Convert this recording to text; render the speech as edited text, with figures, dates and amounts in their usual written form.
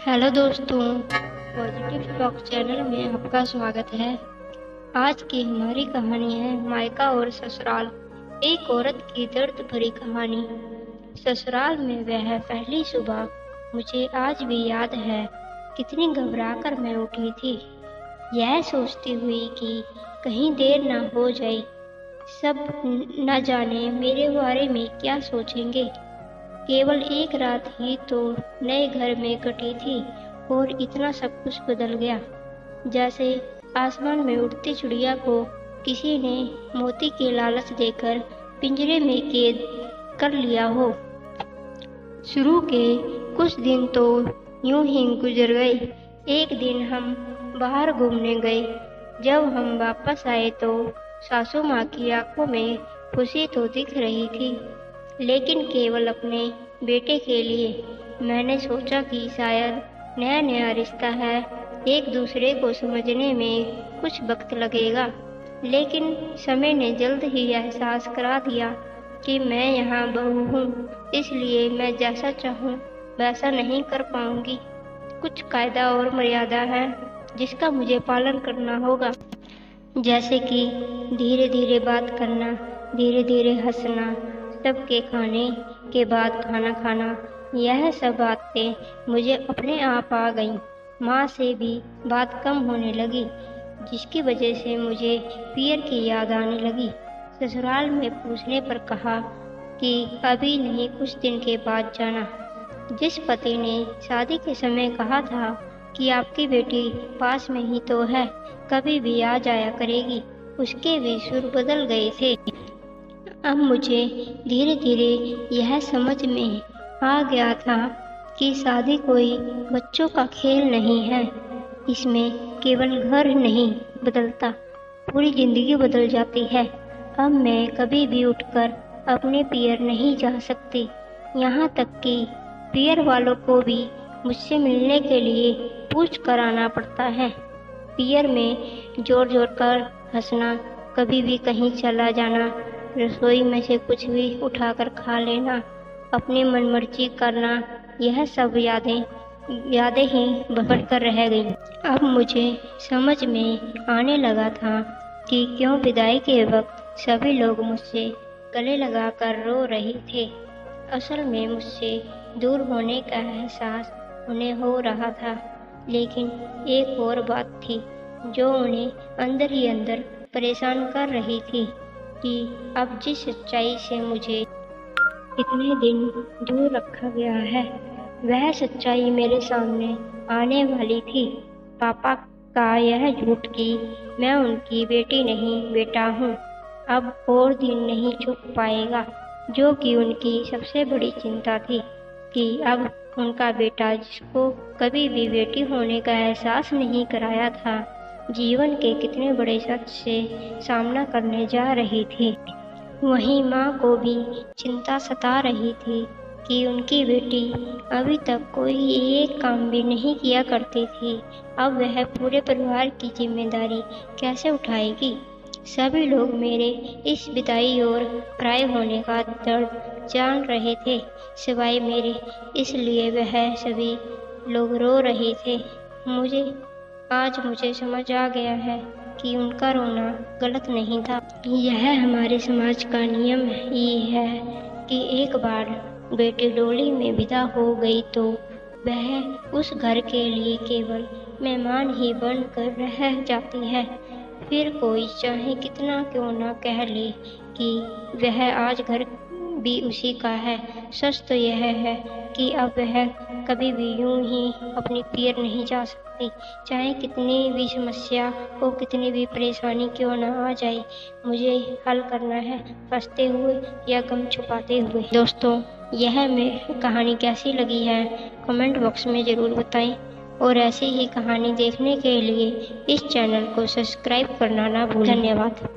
Hello दोस्तों, positive talk channel में आपका स्वागत है। आज की हमारी कहानी है मायका और ससुराल। एक औरत की दर्द भरी कहानी। ससुराल में वह पहली सुबह मुझे आज भी याद है। कितनी घबराकर मैं उठी थी, यह सोचती हुई कि कहीं देर ना हो जाए। सब न जाने मेरे बारे में क्या सोचेंगे। केवल एक रात ही तो नए घर में कटी थी और इतना सब कुछ बदल गया, जैसे आसमान में उड़ती चिड़िया को किसी ने मोती के लालच देकर पिंजरे में कैद कर लिया हो। शुरू के कुछ दिन तो यूं ही गुजर गए। एक दिन हम बाहर घूमने गए। जब हम वापस आए तो सासू माँ की आंखों में खुशी तो दिख रही थी, लेकिन केवल अपने बेटे के लिए। मैंने सोचा कि शायद नया नया रिश्ता है, एक दूसरे को समझने में कुछ वक्त लगेगा। लेकिन समय ने जल्द ही एहसास करा दिया कि मैं यहाँ बहू हूँ, इसलिए मैं जैसा चाहूँ वैसा नहीं कर पाऊंगी। कुछ कायदा और मर्यादा है जिसका मुझे पालन करना होगा, जैसे कि धीरे धीरे बात करना, धीरे धीरे हंसना, सबके खाने के बाद खाना खाना। यह सब बातें मुझे अपने आप आ गईं। माँ से भी बात कम होने लगी, जिसकी वजह से मुझे पियर की याद आने लगी। ससुराल में पूछने पर कहा कि अभी नहीं, कुछ दिन के बाद जाना। जिस पति ने शादी के समय कहा था कि आपकी बेटी पास में ही तो है, कभी भी आ जाया करेगी, उसके भी सुर बदल गए थे। अब मुझे धीरे धीरे यह समझ में आ गया था कि शादी कोई बच्चों का खेल नहीं है। इसमें केवल घर नहीं बदलता, पूरी जिंदगी बदल जाती है। अब मैं कभी भी उठकर अपने पियर नहीं जा सकती, यहाँ तक कि पियर वालों को भी मुझसे मिलने के लिए पूछ कर आना पड़ता है। पियर में जोर जोर कर हंसना, कभी भी कहीं चला जाना, रसोई में से कुछ भी उठाकर खा लेना, अपनी मनमर्जी करना, यह सब यादें ही बढ़ कर रह गईं। अब मुझे समझ में आने लगा था कि क्यों विदाई के वक्त सभी लोग मुझसे गले लगाकर रो रहे थे। असल में मुझसे दूर होने का एहसास उन्हें हो रहा था, लेकिन एक और बात थी जो उन्हें अंदर ही अंदर परेशान कर रही थी कि अब जिस सच्चाई से मुझे इतने दिन दूर रखा गया है, वह सच्चाई मेरे सामने आने वाली थी। पापा का यह झूठ कि मैं उनकी बेटी नहीं, बेटा हूँ, अब और दिन नहीं छुप पाएगा, जो कि उनकी सबसे बड़ी चिंता थी कि अब उनका बेटा, जिसको कभी भी बेटी होने का एहसास नहीं कराया था, जीवन के कितने बड़े सच से सामना करने जा रही थी। वहीं माँ को भी चिंता सता रही थी कि उनकी बेटी अभी तक कोई एक काम भी नहीं किया करती थी, अब वह पूरे परिवार की जिम्मेदारी कैसे उठाएगी। सभी लोग मेरे इस विदाई और पराए होने का दर्द जान रहे थे, सिवाय मेरे, इसलिए वह सभी लोग रो रहे थे। आज मुझे समझ आ गया है कि उनका रोना गलत नहीं था। यह हमारे समाज का नियम ही है कि एक बार बेटी डोली में विदा हो गई तो वह उस घर के लिए केवल मेहमान ही बनकर रह जाती है। फिर कोई चाहे कितना क्यों ना कह ले कि वह आज घर भी उसी का है, सच तो यह है कि अब वह कभी भी यूं ही अपनी पियर नहीं जा सकती, चाहे कितनी भी समस्या हो, कितनी भी परेशानी क्यों ना आ जाए। मुझे हल करना है, हंसते हुए या गम छुपाते हुए। दोस्तों, यह मेरी कहानी कैसी लगी है कमेंट बॉक्स में ज़रूर बताएं, और ऐसी ही कहानी देखने के लिए इस चैनल को सब्सक्राइब करना ना भूलें। धन्यवाद।